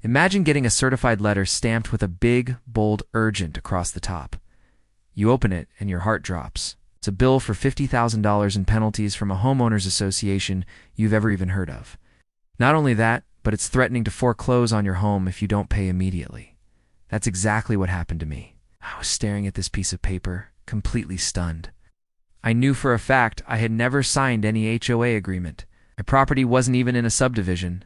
Imagine getting a certified letter stamped with a big, bold urgent across the top. You open it and your heart drops. It's a bill for $50,000 in penalties from a homeowners association you've ever even heard of. Not only that, but it's threatening to foreclose on your home if you don't pay immediately. That's exactly what happened to me. I was staring at this piece of paper, completely stunned. I knew for a fact I had never signed any HOA agreement. My property wasn't even in a subdivision.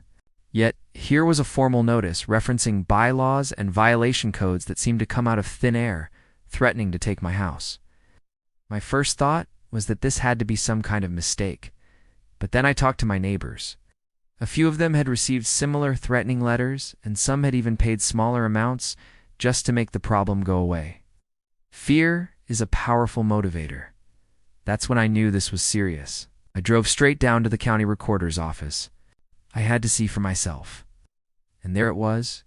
Yet, here was a formal notice referencing bylaws and violation codes that seemed to come out of thin air, threatening to take my house. My first thought was that this had to be some kind of mistake. But then I talked to my neighbors. A few of them had received similar threatening letters, and some had even paid smaller amounts just to make the problem go away. Fear is a powerful motivator. That's when I knew this was serious. I drove straight down to the county recorder's office. I had to see for myself. And there it was,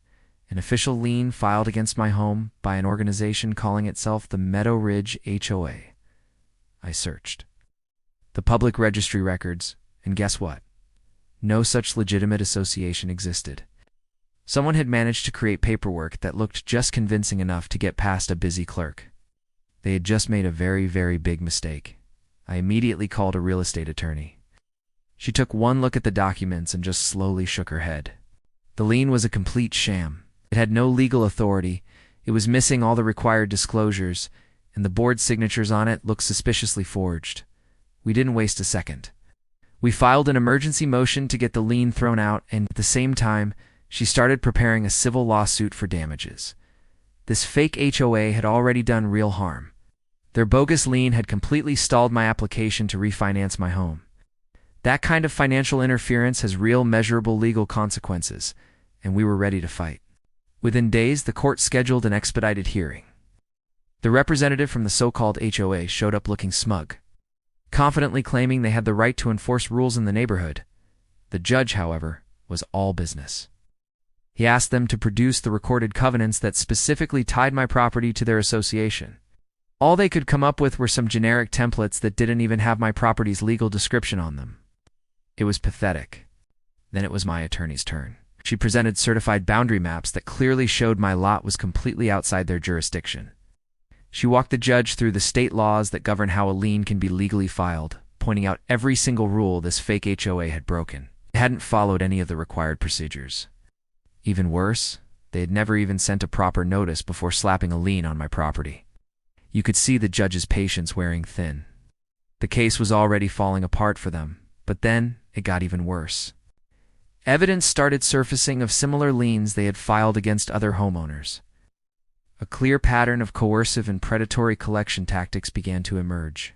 an official lien filed against my home by an organization calling itself the Meadow Ridge HOA. I searched the public registry records, and guess what? No such legitimate association existed. Someone had managed to create paperwork that looked just convincing enough to get past a busy clerk. They had just made a very, very big mistake. I immediately called a real estate attorney. She took one look at the documents and just slowly shook her head. The lien was a complete sham. It had no legal authority, it was missing all the required disclosures, and the board signatures on it looked suspiciously forged. We didn't waste a second. We filed an emergency motion to get the lien thrown out, and at the same time, she started preparing a civil lawsuit for damages. This fake HOA had already done real harm. Their bogus lien had completely stalled my application to refinance my home. That kind of financial interference has real measurable legal consequences, and we were ready to fight. Within days, the court scheduled an expedited hearing. The representative from the so-called HOA showed up looking smug, confidently claiming they had the right to enforce rules in the neighborhood. The judge, however, was all business. He asked them to produce the recorded covenants that specifically tied my property to their association. All they could come up with were some generic templates that didn't even have my property's legal description on them. It was pathetic. Then it was my attorney's turn. She presented certified boundary maps that clearly showed my lot was completely outside their jurisdiction. She walked the judge through the state laws that govern how a lien can be legally filed, pointing out every single rule this fake HOA had broken. It hadn't followed any of the required procedures. Even worse, they had never even sent a proper notice before slapping a lien on my property. You could see the judge's patience wearing thin. The case was already falling apart for them, but then it got even worse. Evidence started surfacing of similar liens they had filed against other homeowners. A clear pattern of coercive and predatory collection tactics began to emerge.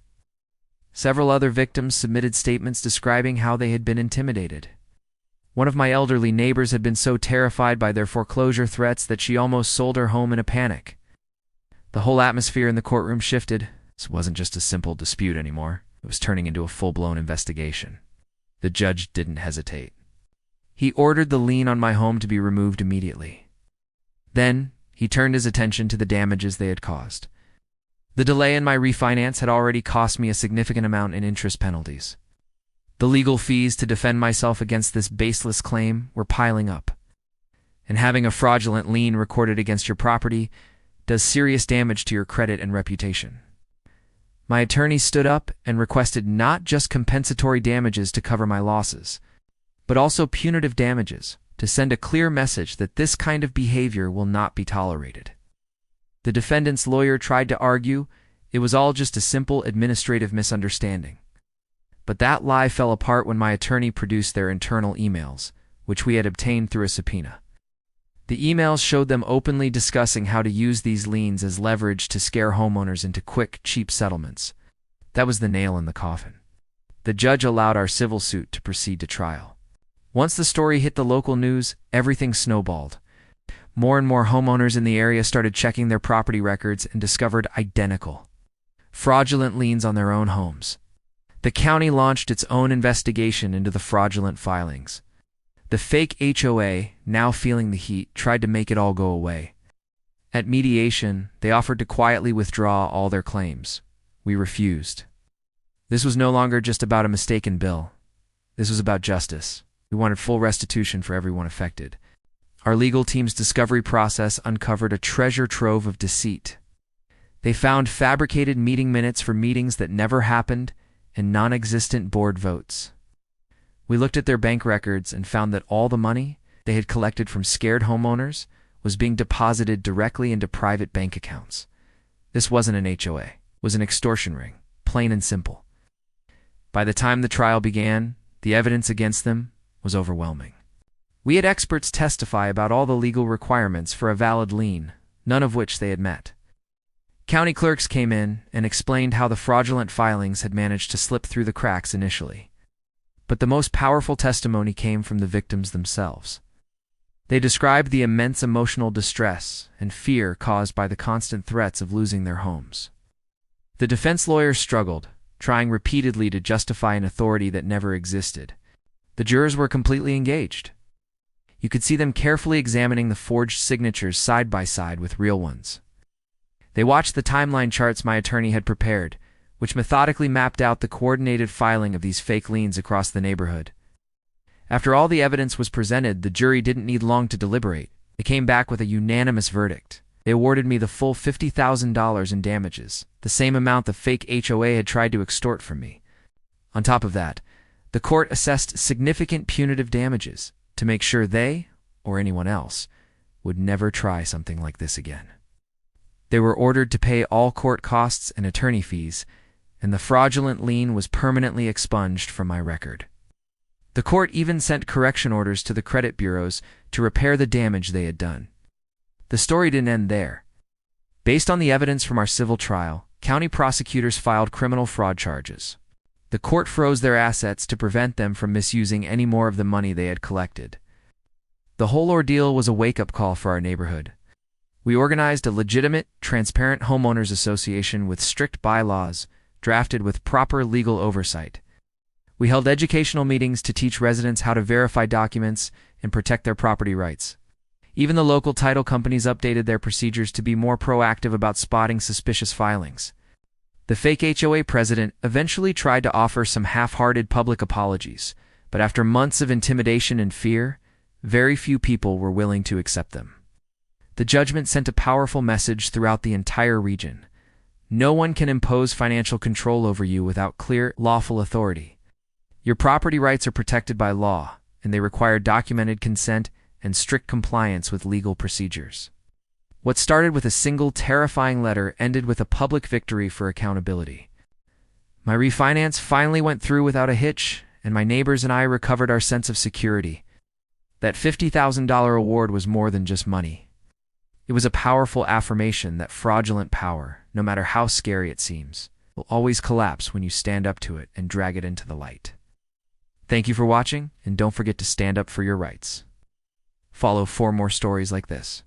Several other victims submitted statements describing how they had been intimidated. One of my elderly neighbors had been so terrified by their foreclosure threats that she almost sold her home in a panic. The whole atmosphere in the courtroom shifted. This wasn't just a simple dispute anymore. It was turning into a full-blown investigation. The judge didn't hesitate. He ordered the lien on my home to be removed immediately. Then, he turned his attention to the damages they had caused. The delay in my refinance had already cost me a significant amount in interest penalties. The legal fees to defend myself against this baseless claim were piling up. And having a fraudulent lien recorded against your property does serious damage to your credit and reputation. My attorney stood up and requested not just compensatory damages to cover my losses, but also punitive damages to send a clear message that this kind of behavior will not be tolerated. The defendant's lawyer tried to argue it was all just a simple administrative misunderstanding. But that lie fell apart when my attorney produced their internal emails, which we had obtained through a subpoena. The emails showed them openly discussing how to use these liens as leverage to scare homeowners into quick, cheap settlements. That was the nail in the coffin. The judge allowed our civil suit to proceed to trial. Once the story hit the local news, everything snowballed. More and more homeowners in the area started checking their property records and discovered identical, fraudulent liens on their own homes. The county launched its own investigation into the fraudulent filings. The fake HOA, now feeling the heat, tried to make it all go away. At mediation, they offered to quietly withdraw all their claims. We refused. This was no longer just about a mistaken bill. This was about justice. We wanted full restitution for everyone affected. Our legal team's discovery process uncovered a treasure trove of deceit. They found fabricated meeting minutes for meetings that never happened and non-existent board votes. We looked at their bank records and found that all the money they had collected from scared homeowners was being deposited directly into private bank accounts. This wasn't an HOA, it was an extortion ring, plain and simple. By the time the trial began, the evidence against them was overwhelming. We had experts testify about all the legal requirements for a valid lien, none of which they had met. County clerks came in and explained how the fraudulent filings had managed to slip through the cracks initially. But the most powerful testimony came from the victims themselves. They described the immense emotional distress and fear caused by the constant threats of losing their homes. The defense lawyers struggled, trying repeatedly to justify an authority that never existed. The jurors were completely engaged. You could see them carefully examining the forged signatures side by side with real ones. They watched the timeline charts my attorney had prepared, which methodically mapped out the coordinated filing of these fake liens across the neighborhood. After all the evidence was presented, the jury didn't need long to deliberate. They came back with a unanimous verdict. They awarded me the full $50,000 in damages, the same amount the fake HOA had tried to extort from me. On top of that, the court assessed significant punitive damages to make sure they, or anyone else, would never try something like this again. They were ordered to pay all court costs and attorney fees, and the fraudulent lien was permanently expunged from my record. The court even sent correction orders to the credit bureaus to repair the damage they had done. The story didn't end there. Based on the evidence from our civil trial, county prosecutors filed criminal fraud charges. The court froze their assets to prevent them from misusing any more of the money they had collected. The whole ordeal was a wake-up call for our neighborhood. We organized a legitimate, transparent homeowners association with strict bylaws, drafted with proper legal oversight. We held educational meetings to teach residents how to verify documents and protect their property rights. Even the local title companies updated their procedures to be more proactive about spotting suspicious filings. The fake HOA president eventually tried to offer some half-hearted public apologies, but after months of intimidation and fear, very few people were willing to accept them. The judgment sent a powerful message throughout the entire region. No one can impose financial control over you without clear, lawful authority. Your property rights are protected by law, and they require documented consent and strict compliance with legal procedures. What started with a single terrifying letter ended with a public victory for accountability. My refinance finally went through without a hitch, and my neighbors and I recovered our sense of security. That $50,000 award was more than just money. It was a powerful affirmation that fraudulent power, no matter how scary it seems, will always collapse when you stand up to it and drag it into the light. Thank you for watching, and don't forget to stand up for your rights. Follow for more stories like this.